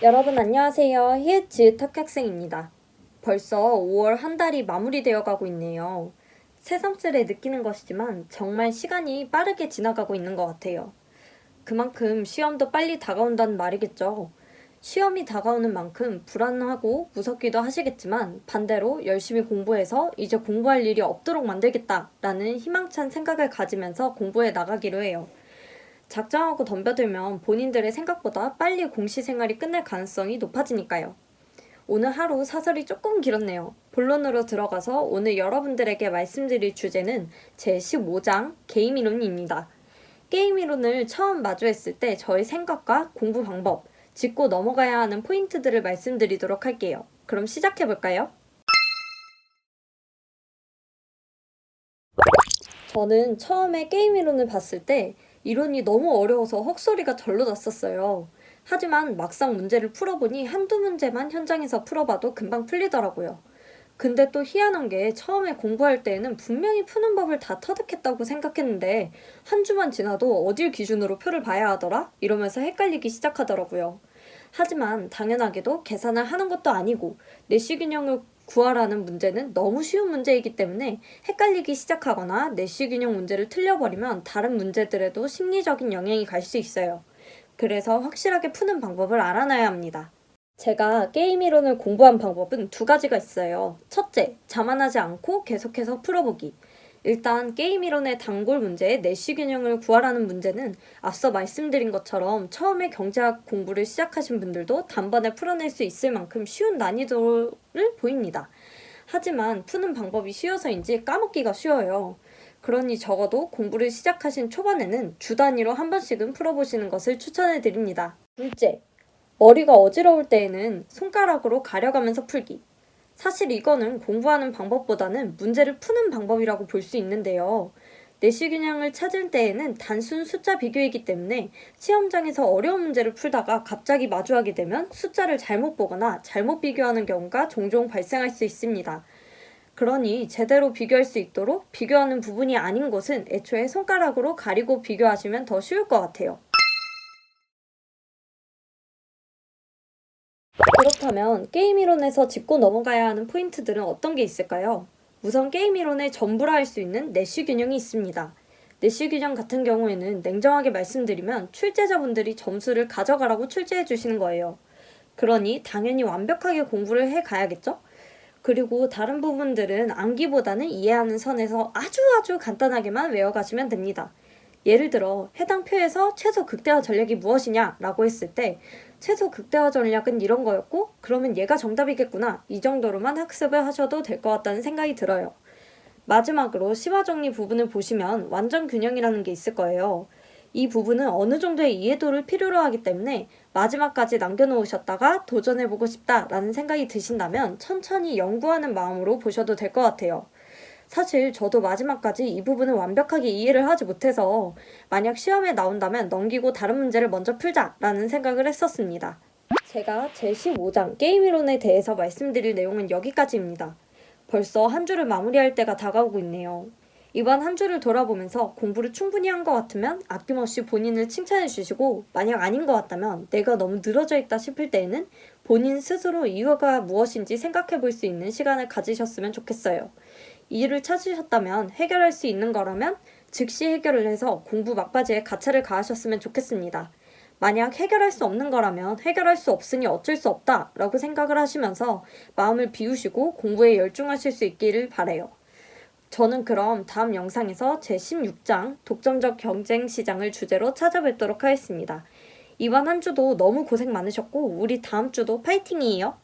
여러분 안녕하세요. 히읗지읒 학생입니다. 벌써 5월 한 달이 마무리되어 가고 있네요. 새삼스레 느끼는 것이지만 정말 시간이 빠르게 지나가고 있는 것 같아요. 그만큼 시험도 빨리 다가온다는 말이겠죠. 시험이 다가오는 만큼 불안하고 무섭기도 하시겠지만 반대로 열심히 공부해서 이제 공부할 일이 없도록 만들겠다라는 희망찬 생각을 가지면서 공부해 나가기로 해요. 작정하고 덤벼들면 본인들의 생각보다 빨리 공시 생활이 끝날 가능성이 높아지니까요. 오늘 하루 사설이 조금 길었네요. 본론으로 들어가서 오늘 여러분들에게 말씀드릴 주제는 제15장 게임 이론입니다. 게임 이론을 처음 마주했을 때 저의 생각과 공부 방법, 짚고 넘어가야 하는 포인트들을 말씀드리도록 할게요. 그럼 시작해볼까요? 저는 처음에 게임 이론을 봤을 때 이론이 너무 어려워서 헉소리가 절로 났었어요. 하지만 막상 문제를 풀어보니 한두 문제만 현장에서 풀어봐도 금방 풀리더라고요. 근데 또 희한한 게 처음에 공부할 때에는 분명히 푸는 법을 다 터득했다고 생각했는데 한 주만 지나도 어딜 기준으로 표를 봐야 하더라? 이러면서 헷갈리기 시작하더라고요. 하지만 당연하게도 계산을 하는 것도 아니고 내시균형을 구하라는 문제는 너무 쉬운 문제이기 때문에 헷갈리기 시작하거나 내시균형 문제를 틀려버리면 다른 문제들에도 심리적인 영향이 갈 수 있어요. 그래서 확실하게 푸는 방법을 알아놔야 합니다. 제가 게임 이론을 공부한 방법은 두 가지가 있어요. 첫째, 자만하지 않고 계속해서 풀어보기. 일단 게임 이론의 단골 문제, 내시균형을 구하라는 문제는 앞서 말씀드린 것처럼 처음에 경제학 공부를 시작하신 분들도 단번에 풀어낼 수 있을 만큼 쉬운 난이도를 보입니다. 하지만 푸는 방법이 쉬워서인지 까먹기가 쉬워요. 그러니 적어도 공부를 시작하신 초반에는 주 단위로 한 번씩은 풀어보시는 것을 추천해 드립니다. 둘째, 머리가 어지러울 때에는 손가락으로 가려가면서 풀기. 사실 이거는 공부하는 방법보다는 문제를 푸는 방법이라고 볼 수 있는데요. 내시균형을 찾을 때에는 단순 숫자 비교이기 때문에 시험장에서 어려운 문제를 풀다가 갑자기 마주하게 되면 숫자를 잘못 보거나 잘못 비교하는 경우가 종종 발생할 수 있습니다. 그러니 제대로 비교할 수 있도록 비교하는 부분이 아닌 것은 애초에 손가락으로 가리고 비교하시면 더 쉬울 것 같아요. 그렇다면 게임 이론에서 짚고 넘어가야 하는 포인트들은 어떤 게 있을까요? 우선 게임 이론의 전부라 할 수 있는 내시 균형이 있습니다. 내시 균형 같은 경우에는 냉정하게 말씀드리면 출제자분들이 점수를 가져가라고 출제해 주시는 거예요. 그러니 당연히 완벽하게 공부를 해 가야겠죠? 그리고 다른 부분들은 암기보다는 이해하는 선에서 아주 간단하게만 외워가시면 됩니다. 예를 들어 해당 표에서 최소 극대화 전략이 무엇이냐 라고 했을 때 최소 극대화 전략은 이런 거였고 그러면 얘가 정답이겠구나 이 정도로만 학습을 하셔도 될 것 같다는 생각이 들어요. 마지막으로 심화 정리 부분을 보시면 완전 균형이라는 게 있을 거예요. 이 부분은 어느 정도의 이해도를 필요로 하기 때문에 마지막까지 남겨놓으셨다가 도전해보고 싶다라는 생각이 드신다면 천천히 연구하는 마음으로 보셔도 될 것 같아요. 사실 저도 마지막까지 이 부분을 완벽하게 이해를 하지 못해서 만약 시험에 나온다면 넘기고 다른 문제를 먼저 풀자라는 생각을 했었습니다. 제가 제15장 게임 이론에 대해서 말씀드릴 내용은 여기까지입니다. 벌써 한 주를 마무리할 때가 다가오고 있네요. 이번 한 주를 돌아보면서 공부를 충분히 한 것 같으면 아낌없이 본인을 칭찬해 주시고 만약 아닌 것 같다면 내가 너무 늘어져 있다 싶을 때에는 본인 스스로 이유가 무엇인지 생각해 볼 수 있는 시간을 가지셨으면 좋겠어요. 이유를 찾으셨다면 해결할 수 있는 거라면 즉시 해결을 해서 공부 막바지에 가차를 가하셨으면 좋겠습니다. 만약 해결할 수 없는 거라면 해결할 수 없으니 어쩔 수 없다 라고 생각을 하시면서 마음을 비우시고 공부에 열중하실 수 있기를 바라요. 저는 그럼 다음 영상에서 제16장 독점적 경쟁 시장을 주제로 찾아뵙도록 하겠습니다. 이번 한 주도 너무 고생 많으셨고 우리 다음 주도 파이팅이에요.